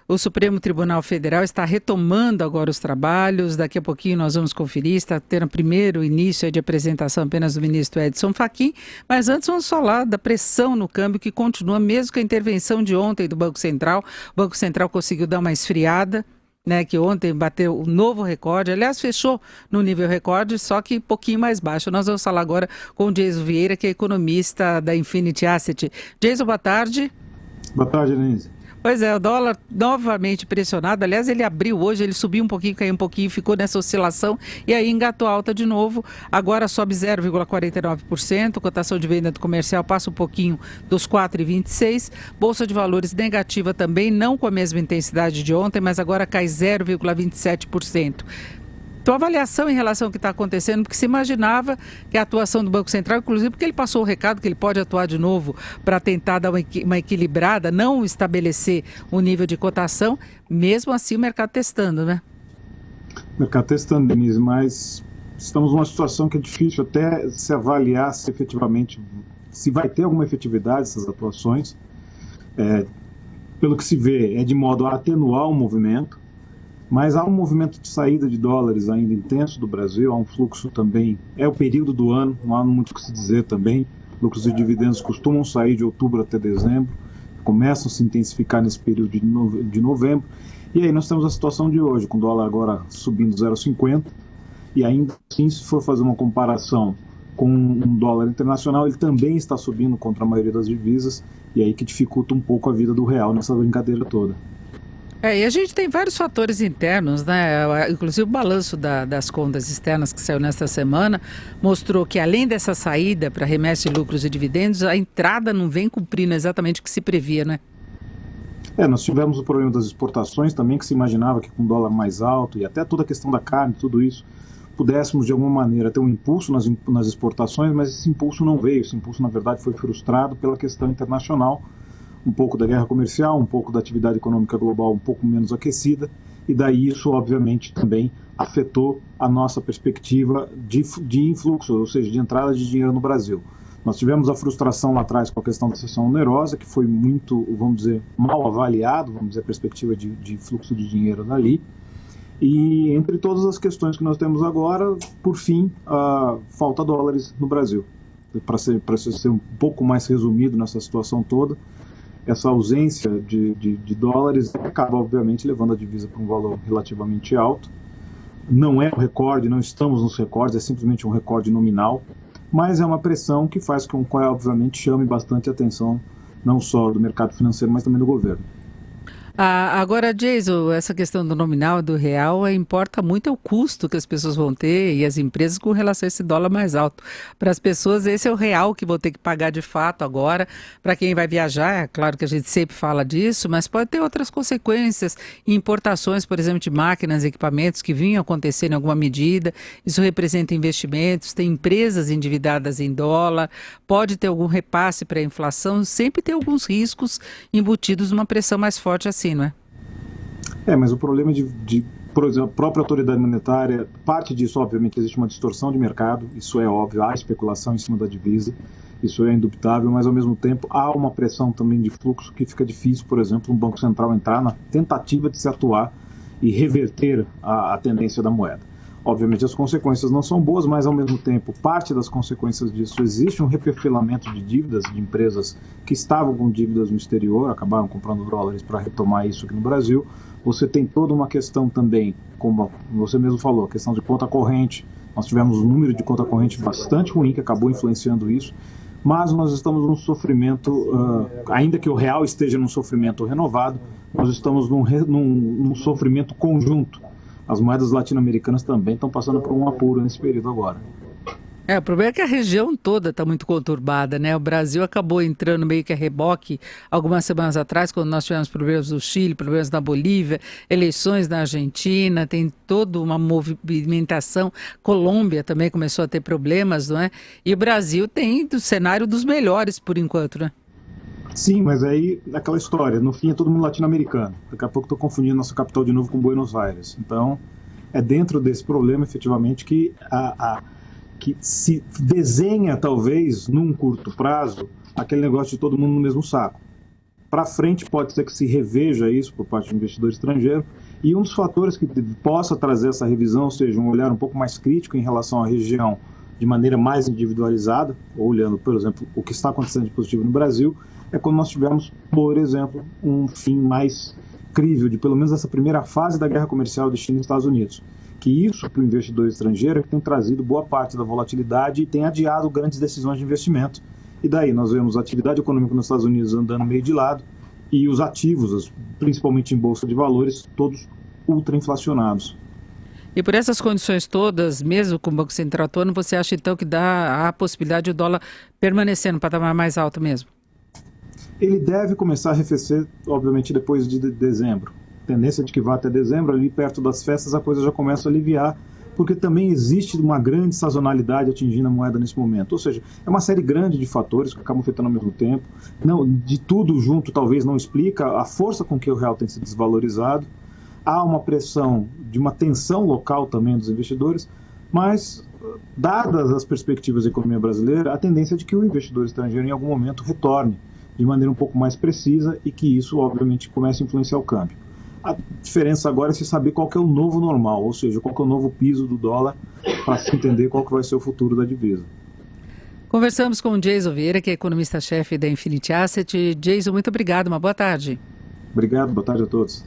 O Supremo Tribunal Federal está retomando agora os trabalhos. Daqui a pouquinho nós vamos conferir. Está tendo primeiro início de apresentação apenas do ministro Edson Fachin. Mas antes vamos falar da pressão no câmbio que continua, mesmo com a intervenção de ontem do Banco Central. O Banco Central conseguiu dar uma esfriada, né, que ontem bateu um novo recorde. Aliás, fechou no nível recorde, só que um pouquinho mais baixo. Nós vamos falar agora com o Jason Vieira, que é economista da Infinity Asset. Jason, boa tarde. Boa tarde, Denise. Pois é, o dólar novamente pressionado. Aliás, ele abriu hoje, ele subiu um pouquinho, caiu um pouquinho, ficou nessa oscilação e aí engatou alta de novo. Agora sobe 0,49%, cotação de venda do comercial passa um pouquinho dos 4,26%. Bolsa de valores negativa também, não com a mesma intensidade de ontem, mas agora cai 0,27%. Tua avaliação em relação ao que está acontecendo, porque se imaginava que a atuação do Banco Central, inclusive porque ele passou o recado que ele pode atuar de novo para tentar dar uma equilibrada, não estabelecer um nível de cotação, mesmo assim o mercado testando, né? O mercado testando, Denise, mas estamos numa situação que é difícil até se avaliar se efetivamente, se vai ter alguma efetividade essas atuações. Pelo que se vê, é de modo a atenuar o movimento. Mas há um movimento de saída de dólares ainda intenso do Brasil, há um fluxo também, é o período do ano, não há muito o que se dizer também, lucros de dividendos costumam sair de outubro até dezembro, começam a se intensificar nesse período de novembro, e aí nós temos a situação de hoje, com o dólar agora subindo 0,50, e ainda assim, se for fazer uma comparação com um dólar internacional, ele também está subindo contra a maioria das divisas, e aí que dificulta um pouco a vida do real nessa brincadeira toda. E a gente tem vários fatores internos, né? Inclusive o balanço das contas externas que saiu nesta semana mostrou que além dessa saída para remessa de lucros e dividendos, a entrada não vem cumprindo exatamente o que se previa, né? Nós tivemos o problema das exportações também, que se imaginava que com o dólar mais alto e até toda a questão da carne, tudo isso, pudéssemos de alguma maneira ter um impulso nas exportações, mas esse impulso não veio, esse impulso na verdade foi frustrado pela questão internacional, um pouco da guerra comercial, um pouco da atividade econômica global um pouco menos aquecida, e daí isso obviamente também afetou a nossa perspectiva de influxo, ou seja, de entrada de dinheiro no Brasil. Nós tivemos a frustração lá atrás com a questão da cessão onerosa, que foi muito, vamos dizer, mal avaliado, vamos dizer, a perspectiva de fluxo de dinheiro dali, e entre todas as questões que nós temos agora, por fim, falta dólares no Brasil. Para ser um pouco mais resumido nessa situação toda, essa ausência de dólares acaba, obviamente, levando a divisa para um valor relativamente alto. Não é um recorde, não estamos nos recordes, é simplesmente um recorde nominal, mas é uma pressão que faz com que, obviamente, chame bastante atenção, não só do mercado financeiro, mas também do governo. Agora, Jason, essa questão do nominal, do real, importa muito o custo que as pessoas vão ter e as empresas com relação a esse dólar mais alto. Para as pessoas, esse é o real que vão ter que pagar de fato agora. Para quem vai viajar, é claro que a gente sempre fala disso, mas pode ter outras consequências. Importações, por exemplo, de máquinas e equipamentos que vinham acontecendo em alguma medida. Isso representa investimentos, tem empresas endividadas em dólar, pode ter algum repasse para a inflação, sempre tem alguns riscos embutidos numa pressão mais forte assim. Não é? Mas o problema por exemplo, a própria autoridade monetária, parte disso, obviamente, existe uma distorção de mercado, isso é óbvio, há especulação em cima da divisa, isso é indubitável, mas ao mesmo tempo há uma pressão também de fluxo que fica difícil, por exemplo, um Banco Central entrar na tentativa de se atuar e reverter a tendência da moeda. Obviamente as consequências não são boas, mas ao mesmo tempo, parte das consequências disso, existe um reperfilamento de dívidas de empresas que estavam com dívidas no exterior, acabaram comprando dólares para retomar isso aqui no Brasil. Você tem toda uma questão também, como você mesmo falou, a questão de conta corrente. Nós tivemos um número de conta corrente bastante ruim, que acabou influenciando isso, mas nós estamos num sofrimento, ainda que o real esteja num sofrimento renovado, nós estamos num sofrimento conjunto. As moedas latino-americanas também estão passando por um apuro nesse período agora. O problema é que a região toda está muito conturbada, né? O Brasil acabou entrando meio que a reboque algumas semanas atrás, quando nós tivemos problemas no Chile, problemas na Bolívia, eleições na Argentina, tem toda uma movimentação. Colômbia também começou a ter problemas, não é? E o Brasil tem o cenário dos melhores por enquanto, né? Sim, mas aí aquela história, no fim é todo mundo latino-americano. Daqui a pouco estou confundindo nossa capital de novo com Buenos Aires. Então, é dentro desse problema, efetivamente, que se desenha, talvez, num curto prazo, aquele negócio de todo mundo no mesmo saco. Para frente, pode ser que se reveja isso por parte do investidor estrangeiro, e um dos fatores que possa trazer essa revisão seja um olhar um pouco mais crítico em relação à região de maneira mais individualizada, olhando, por exemplo, o que está acontecendo de positivo no Brasil, é quando nós tivermos, por exemplo, um fim mais crível de pelo menos essa primeira fase da guerra comercial de China e Estados Unidos. Que isso, para o investidor estrangeiro, tem trazido boa parte da volatilidade e tem adiado grandes decisões de investimento. E daí nós vemos a atividade econômica nos Estados Unidos andando meio de lado e os ativos, principalmente em bolsa de valores, todos ultrainflacionados. E por essas condições todas, mesmo com o Banco Central atuando, você acha então que dá a possibilidade de o dólar permanecer no patamar mais alto mesmo? Ele deve começar a arrefecer, obviamente, depois de dezembro. A tendência de que vá até dezembro, ali perto das festas, a coisa já começa a aliviar, porque também existe uma grande sazonalidade atingindo a moeda nesse momento. Ou seja, é uma série grande de fatores que acabam afetando ao mesmo tempo. Não, de tudo junto talvez não explica a força com que o real tem se desvalorizado. Há uma pressão de uma tensão local também dos investidores, mas, dadas as perspectivas da economia brasileira, a tendência é de que o investidor estrangeiro em algum momento retorne de maneira um pouco mais precisa e que isso, obviamente, comece a influenciar o câmbio. A diferença agora é se saber qual que é o novo normal, ou seja, qual que é o novo piso do dólar, para se entender qual que vai ser o futuro da divisa. Conversamos com o Jason Vieira, que é economista-chefe da Infinity Asset. Jason, muito obrigado, uma boa tarde. Obrigado, boa tarde a todos.